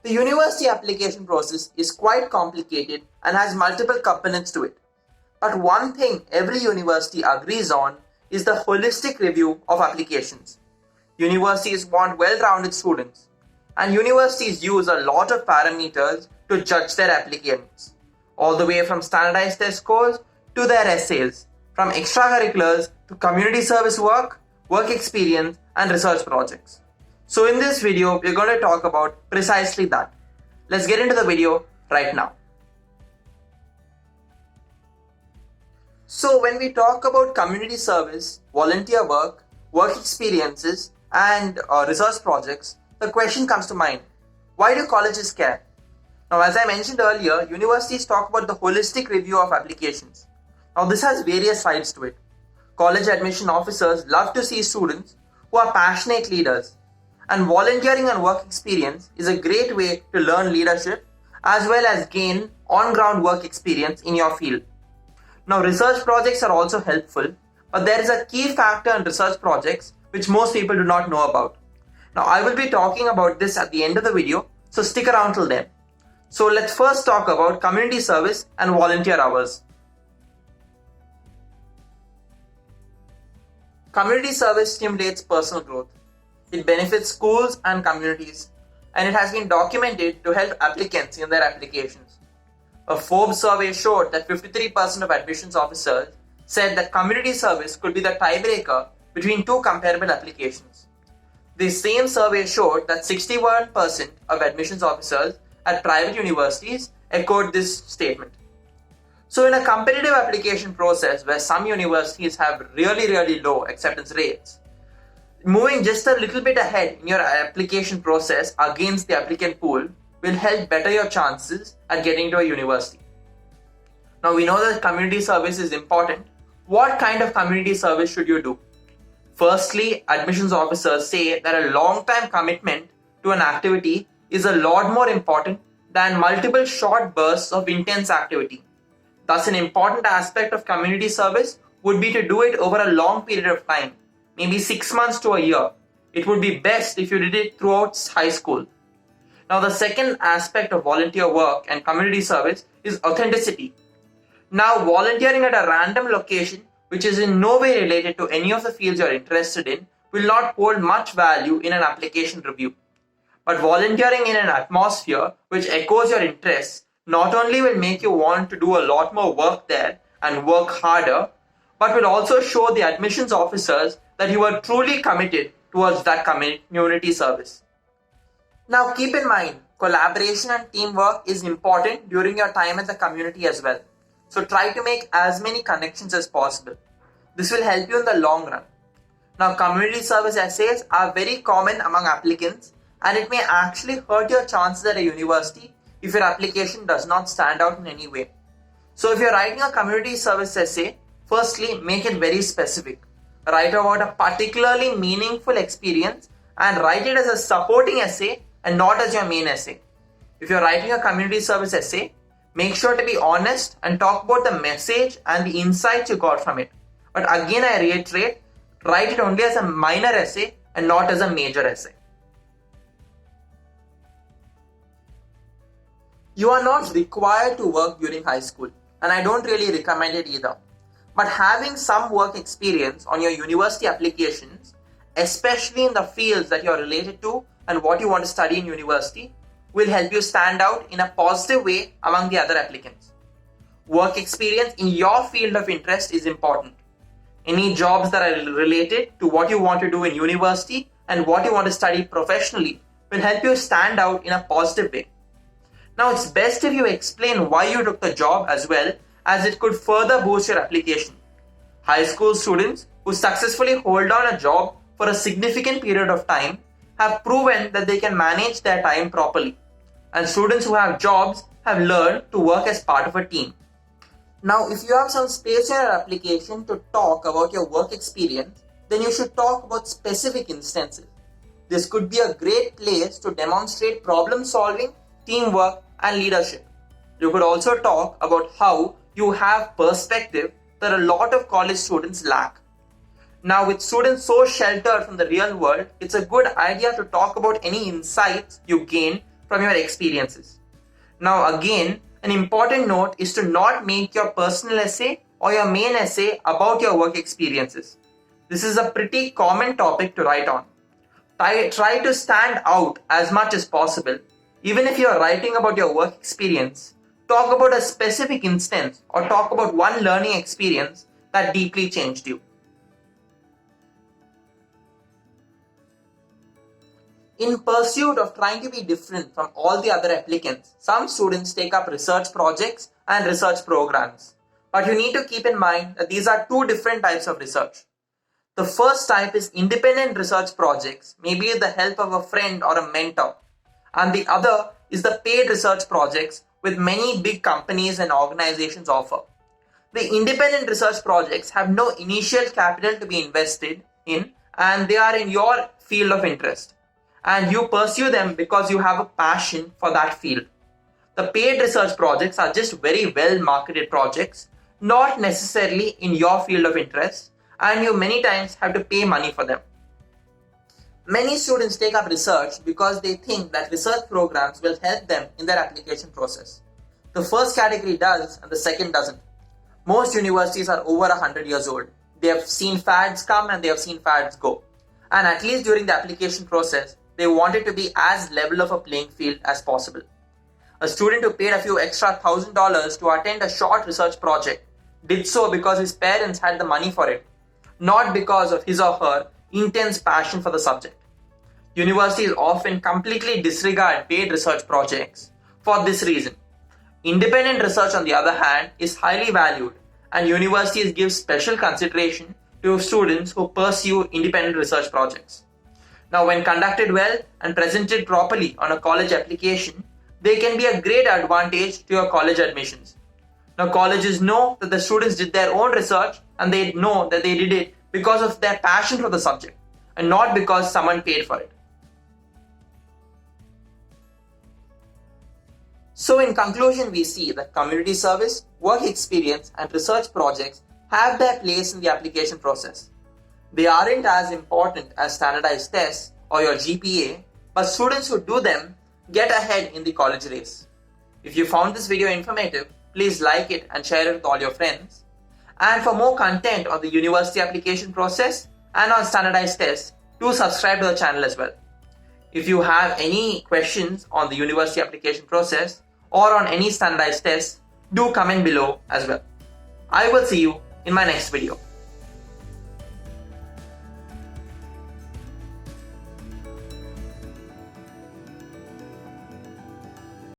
The university application process is quite complicated and has multiple components to it. But one thing every university agrees on is the holistic review of applications. Universities want well-rounded students, and universities use a lot of parameters to judge their applicants, all the way from standardized test scores to their essays, from extracurriculars to community service work, work experience, and research projects. So in this video, we're going to talk about precisely that. Let's get into the video right now. So when we talk about community service, volunteer work, work experiences, and research projects, the question comes to mind: why do colleges care? Now, as I mentioned earlier, universities talk about the holistic review of applications. Now, this has various sides to it. College admission officers love to see students who are passionate leaders, and volunteering and work experience is a great way to learn leadership as well as gain on-ground work experience in your field. Now, research projects are also helpful, but there is a key factor in research projects which most people do not know about. Now, I will be talking about this at the end of the video, so stick around till then. So let's first talk about community service and volunteer hours. Community service stimulates personal growth. It benefits schools and communities, and it has been documented to help applicants in their applications. A Forbes survey showed that 53% of admissions officers said that community service could be the tiebreaker between two comparable applications. The same survey showed that 61% of admissions officers at private universities echoed this statement. So in a competitive application process where some universities have really low acceptance rates, moving just a little bit ahead in your application process against the applicant pool will help better your chances at getting to a university. Now, we know that community service is important. What kind of community service should you do? Firstly, admissions officers say that a long-time commitment to an activity is a lot more important than multiple short bursts of intense activity. Thus, an important aspect of community service would be to do it over a long period of time, maybe 6 months to a year. It would be best if you did it throughout high school. Now, the second aspect of volunteer work and community service is authenticity. Now, volunteering at a random location which is in no way related to any of the fields you're interested in will not hold much value in an application review. But volunteering in an atmosphere which echoes your interests not only will make you want to do a lot more work there and work harder, but will also show the admissions officers that you are truly committed towards that community service. Now, keep in mind, collaboration and teamwork is important during your time at the community as well. So try to make as many connections as possible. This will help you in the long run. Now, community service essays are very common among applicants, and it may actually hurt your chances at a university if your application does not stand out in any way. So if you're writing a community service essay, firstly, make it very specific. Write about a particularly meaningful experience and write it as a supporting essay and not as your main essay. If you're writing a community service essay, make sure to be honest and talk about the message and the insights you got from it. But again, I reiterate, write it only as a minor essay and not as a major essay. You are not required to work during high school, and I don't really recommend it either. But having some work experience on your university applications, especially in the fields that you're related to and what you want to study in university, will help you stand out in a positive way among the other applicants. Work experience in your field of interest is important. Any jobs that are related to what you want to do in university and what you want to study professionally will help you stand out in a positive way. Now, it's best if you explain why you took the job as well, as it could further boost your application. High school students who successfully hold on a job for a significant period of time have proven that they can manage their time properly. And students who have jobs have learned to work as part of a team. Now, if you have some space in your application to talk about your work experience, then you should talk about specific instances. This could be a great place to demonstrate problem solving, teamwork, and leadership. You could also talk about how you have perspective that a lot of college students lack. Now, with students so sheltered from the real world, it's a good idea to talk about any insights you gain from your experiences. Now again, an important note is to not make your personal essay or your main essay about your work experiences. This is a pretty common topic to write on. Try to stand out as much as possible. Even if you are writing about your work experience, talk about a specific instance or talk about one learning experience that deeply changed you. In pursuit of trying to be different from all the other applicants, some students take up research projects and research programs. But you need to keep in mind that these are two different types of research. The first type is independent research projects, maybe with the help of a friend or a mentor. And the other is the paid research projects with many big companies and organizations offer. The independent research projects have no initial capital to be invested in, and they are in your field of interest. And you pursue them because you have a passion for that field. The paid research projects are just very well marketed projects, not necessarily in your field of interest, and you many times have to pay money for them. Many students take up research because they think that research programs will help them in their application process. The first category does and the second doesn't. Most universities are over 100 years old. They have seen fads come and they have seen fads go. And at least during the application process, they want it to be as level of a playing field as possible. A student who paid a few extra $1,000 to attend a short research project did so because his parents had the money for it, not because of his or her intense passion for the subject. Universities often completely disregard paid research projects for this reason. Independent research, on the other hand, is highly valued, and universities give special consideration to students who pursue independent research projects. Now, when conducted well and presented properly on a college application, they can be a great advantage to your college admissions. Now, colleges know that the students did their own research and they know that they did it because of their passion for the subject and not because someone paid for it. So in conclusion, we see that community service, work experience and research projects have their place in the application process. They aren't as important as standardized tests or your GPA, but students who do them get ahead in the college race. If you found this video informative, please like it and share it with all your friends. And for more content on the university application process and on standardized tests, do subscribe to the channel as well. If you have any questions on the university application process or on any standardized tests, do comment below as well. I will see you in my next video.